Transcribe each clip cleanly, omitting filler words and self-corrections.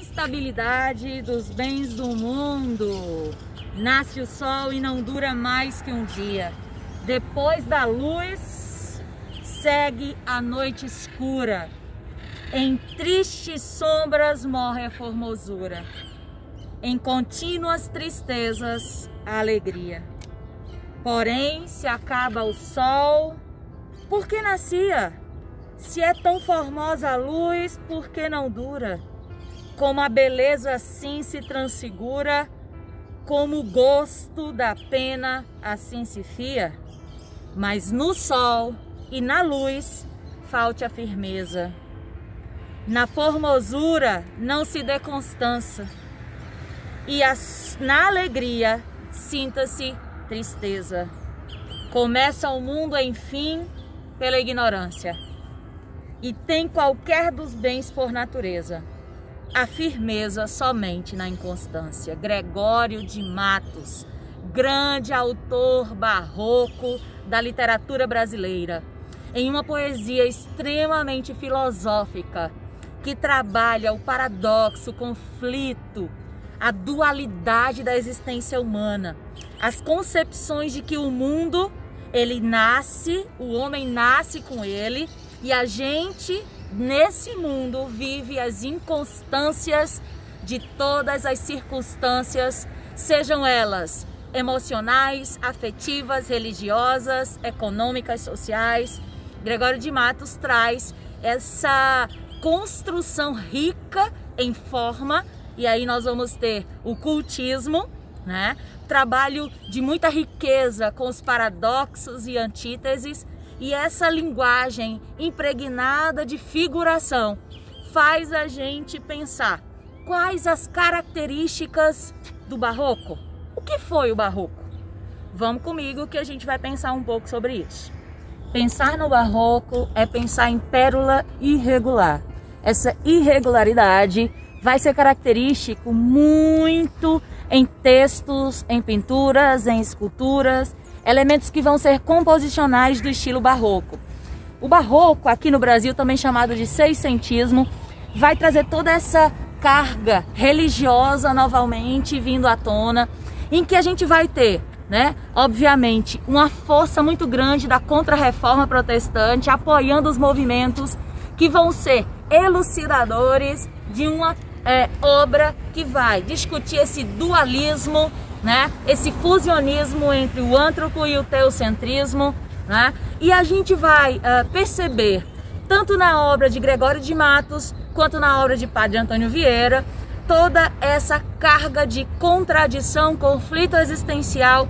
instabilidade dos bens do mundo. Nasce o sol e não dura mais que um dia. Depois da luz, segue a noite escura. Em tristes sombras morre a formosura. Em contínuas tristezas, a alegria. Porém, se acaba o sol, por que nascia? Se é tão formosa a luz, por que não dura? Como a beleza assim se transfigura, como o gosto da pena assim se fia. Mas no sol e na luz falte a firmeza. Na formosura não se dê constância. E na alegria sinta-se tristeza. Começa o mundo, enfim, pela ignorância. E tem qualquer dos bens por natureza. A firmeza somente na inconstância. Gregório de Matos, grande autor barroco da literatura brasileira, em uma poesia extremamente filosófica, que trabalha o paradoxo, o conflito, a dualidade da existência humana, as concepções de que o mundo, ele nasce, o homem nasce com ele, e a gente, nesse mundo, vive as inconstâncias de todas as circunstâncias, sejam elas emocionais, afetivas, religiosas, econômicas, sociais. Gregório de Matos traz essa construção rica em forma, e aí nós vamos ter o cultismo, né? Trabalho de muita riqueza com os paradoxos e antíteses, e essa linguagem impregnada de figuração faz a gente pensar quais as características do barroco. O que foi o barroco? Vamos comigo que a gente vai pensar um pouco sobre isso. Pensar no barroco é pensar em pérola irregular. Essa irregularidade vai ser característico muito em textos, em pinturas, em esculturas, elementos que vão ser composicionais do estilo barroco. O barroco, aqui no Brasil também chamado de seiscentismo, vai trazer toda essa carga religiosa novamente vindo à tona, em que a gente vai ter, né, obviamente, uma força muito grande da Contra-Reforma Protestante apoiando os movimentos que vão ser elucidadores de uma obra que vai discutir esse dualismo, né, esse fusionismo entre o antropo e o teocentrismo, né, e a gente vai perceber, tanto na obra de Gregório de Matos, quanto na obra de Padre Antônio Vieira, toda essa carga de contradição, conflito existencial,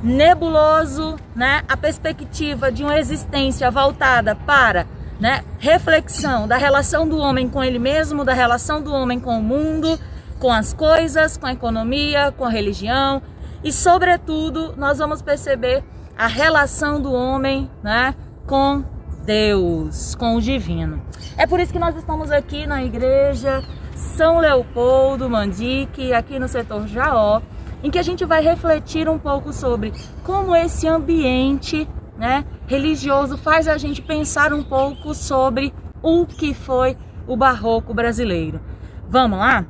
nebuloso, né, a perspectiva de uma existência voltada para, né, reflexão da relação do homem com ele mesmo, da relação do homem com o mundo, com as coisas, com a economia, com a religião, e sobretudo nós vamos perceber a relação do homem, né, com Deus, com o divino. É por isso que nós estamos aqui na igreja São Leopoldo Mandique, aqui no setor Jaó, em que a gente vai refletir um pouco sobre como esse ambiente, né, religioso faz a gente pensar um pouco sobre o que foi o barroco brasileiro. Vamos lá?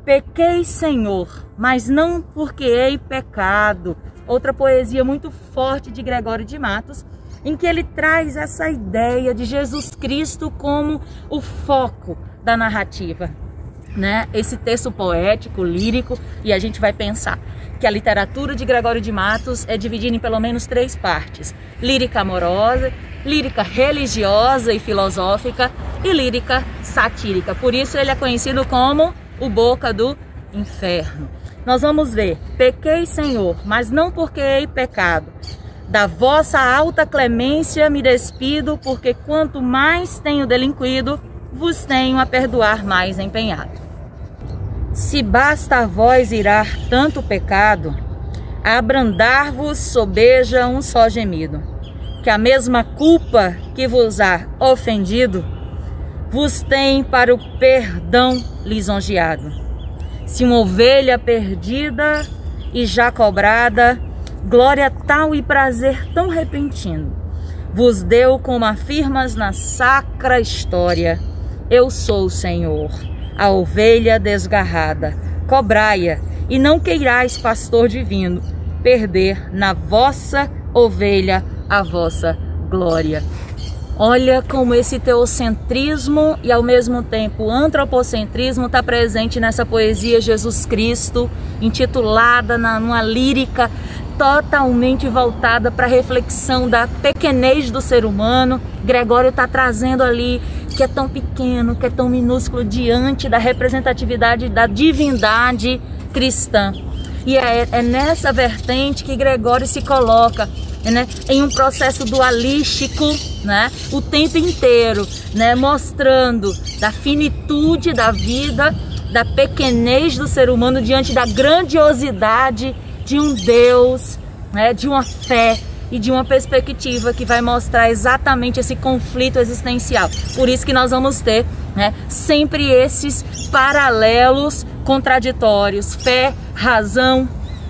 Pequei, Senhor, mas não porque hei pecado. Outra poesia muito forte de Gregório de Matos, em que ele traz essa ideia de Jesus Cristo como o foco da narrativa, né? Esse texto poético, lírico, e a gente vai pensar que a literatura de Gregório de Matos é dividida em pelo menos 3 partes: lírica amorosa, lírica religiosa e filosófica e lírica satírica. Por isso ele é conhecido como o Boca do Inferno. Nós vamos ver: pequei, Senhor, mas não porque hei pecado. Da vossa alta clemência me despido, porque quanto mais tenho delinquido, vos tenho a perdoar mais empenhado. Se basta a vós irar tanto pecado, a abrandar-vos sobeja um só gemido, que a mesma culpa que vos há ofendido, vos tem para o perdão lisonjeado. Se uma ovelha perdida e já cobrada, glória tal e prazer tão repentino, vos deu como afirmas na sacra história: eu sou o Senhor. a ovelha desgarrada. Cobrai-a, e não queirais, pastor divino, perder na vossa ovelha a vossa glória. Olha como esse teocentrismo e ao mesmo tempo antropocentrismo está presente nessa poesia Jesus Cristo, intitulada numa lírica totalmente voltada para a reflexão da pequenez do ser humano. Gregório está trazendo ali que é tão pequeno, que é tão minúsculo diante da representatividade da divindade cristã. E é nessa vertente que Gregório se coloca, né, em um processo dualístico, né, o tempo inteiro, né, mostrando da finitude da vida, da pequenez do ser humano diante da grandiosidade de um Deus, né, de uma fé e de uma perspectiva que vai mostrar exatamente esse conflito existencial. Por isso que nós vamos ter, né, sempre esses paralelos contraditórios: fé, razão,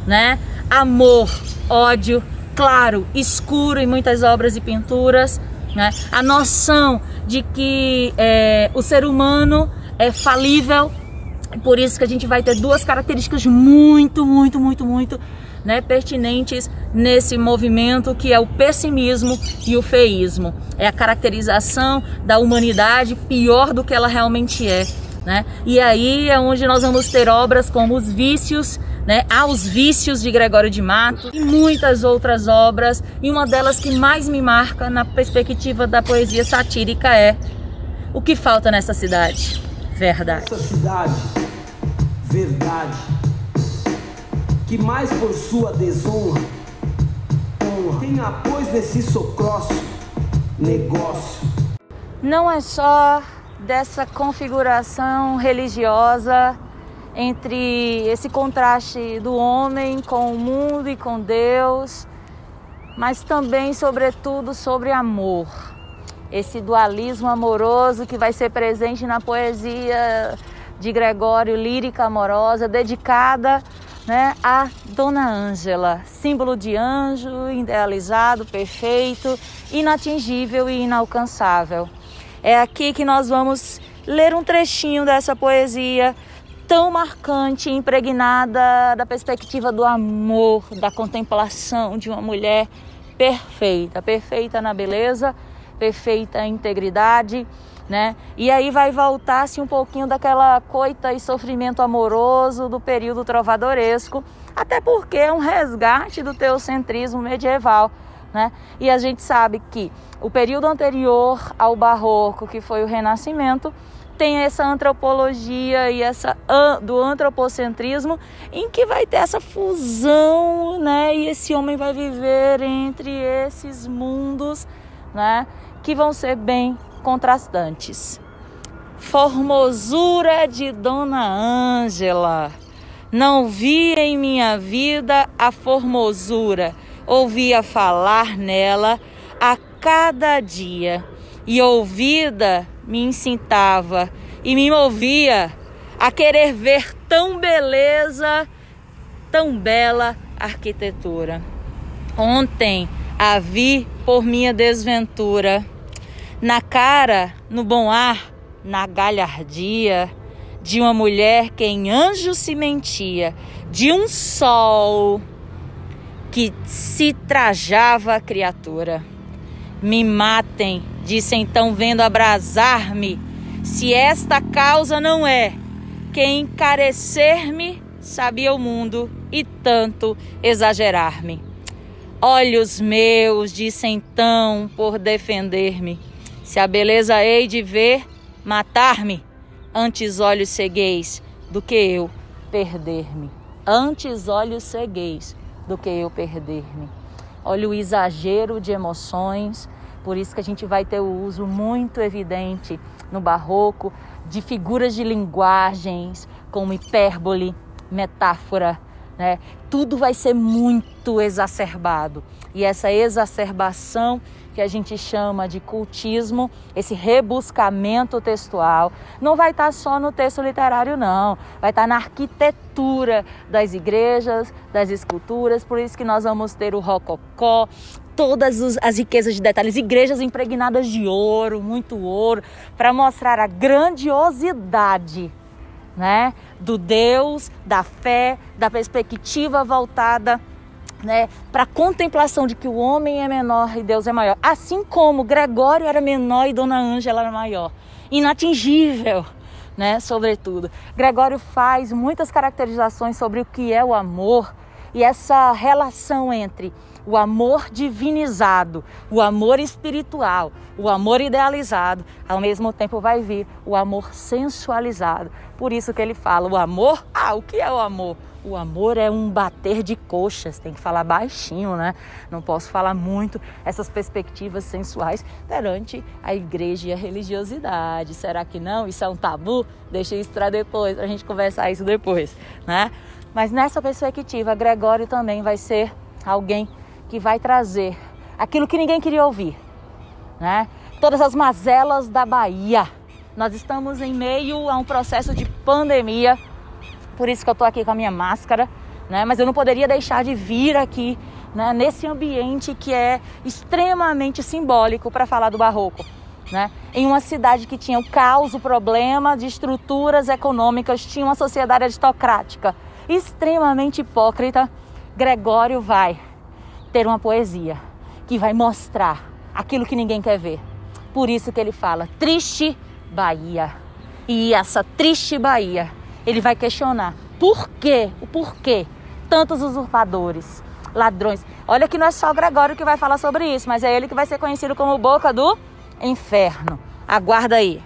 né, amor, ódio, claro, escuro em muitas obras e pinturas, né, a noção de que o ser humano é falível. Por isso que a gente vai ter duas características muito, né, pertinentes nesse movimento, que é o pessimismo e o feísmo. É a caracterização da humanidade pior do que ela realmente é, né? E aí é onde nós vamos ter obras como Os Vícios, né, Aos Vícios, de Gregório de Matos, e muitas outras obras. E uma delas que mais me marca na perspectiva da poesia satírica é O que falta nessa cidade? Verdade. Essa cidade, verdade, que mais por sua desonra, honra, tem apoio nesse socrócio, negócio. Não é só dessa configuração religiosa entre esse contraste do homem com o mundo e com Deus, mas também, sobretudo, sobre amor. Esse dualismo amoroso que vai ser presente na poesia de Gregório, lírica amorosa, dedicada, né, a Dona Ângela, símbolo de anjo, idealizado, perfeito, inatingível e inalcançável. É aqui que nós vamos ler um trechinho dessa poesia tão marcante, impregnada da perspectiva do amor, da contemplação de uma mulher perfeita, perfeita na beleza, perfeita em integridade, né? E aí vai voltar-se um pouquinho daquela coita e sofrimento amoroso do período trovadoresco, até porque é um resgate do teocentrismo medieval, né? E a gente sabe que o período anterior ao barroco, que foi o Renascimento, tem essa antropologia e essa do antropocentrismo, em que vai ter essa fusão, né? E esse homem vai viver entre esses mundos, né, que vão ser bem contrastantes. Formosura de Dona Ângela, não vi em minha vida a formosura, ouvia falar nela a cada dia, e ouvida me incitava e me movia a querer ver tão beleza, tão bela arquitetura. Ontem a vi por minha desventura, na cara, no bom ar, na galhardia de uma mulher que em anjo se mentia, de um sol que se trajava a criatura. Me matem, disse então, vendo abrasar-me, se esta causa não é que encarecer-me sabia o mundo e tanto exagerar-me. Olhos meus, disse então, por defender-me, se a beleza hei de ver, matar-me, antes olhos cegueis do que eu perder-me. Antes olhos cegueis do que eu perder-me. Olha o exagero de emoções, por isso que a gente vai ter o uso muito evidente no barroco de figuras de linguagens como hipérbole, metáfora, né? Tudo vai ser muito exacerbado. E essa exacerbação que a gente chama de cultismo, esse rebuscamento textual, não vai estar só no texto literário, não. Vai estar na arquitetura das igrejas, das esculturas. Por isso que nós vamos ter o rococó, todas as riquezas de detalhes, igrejas impregnadas de ouro, muito ouro, para mostrar a grandiosidade né, do Deus, da fé, da perspectiva voltada, né, para a contemplação de que o homem é menor e Deus é maior. Assim como Gregório era menor e Dona Ângela era maior. Inatingível, né, sobretudo. Gregório faz muitas caracterizações sobre o que é o amor e essa relação entre o amor divinizado, o amor espiritual, o amor idealizado, ao mesmo tempo vai vir o amor sensualizado. Por isso que ele fala, o amor, o que é o amor? O amor é um bater de coxas, tem que falar baixinho, né? Não posso falar muito essas perspectivas sensuais perante a igreja e a religiosidade. Será que não? Isso é um tabu? Deixa isso para depois, a gente conversar isso depois, né? Mas nessa perspectiva, Gregório também vai ser alguém que vai trazer aquilo que ninguém queria ouvir, né? Todas as mazelas da Bahia. Nós estamos em meio a um processo de pandemia, por isso que eu estou aqui com a minha máscara, né? Mas eu não poderia deixar de vir aqui, né, nesse ambiente que é extremamente simbólico para falar do barroco, né? Em uma cidade que tinha o caos, o problema de estruturas econômicas, tinha uma sociedade aristocrática extremamente hipócrita. Gregório vai ter uma poesia que vai mostrar aquilo que ninguém quer ver. Por isso que ele fala, triste Bahia. E essa triste Bahia, ele vai questionar o porquê tantos usurpadores, ladrões. Olha que não é só Gregório que vai falar sobre isso, mas é ele que vai ser conhecido como Boca do Inferno. Aguarda aí.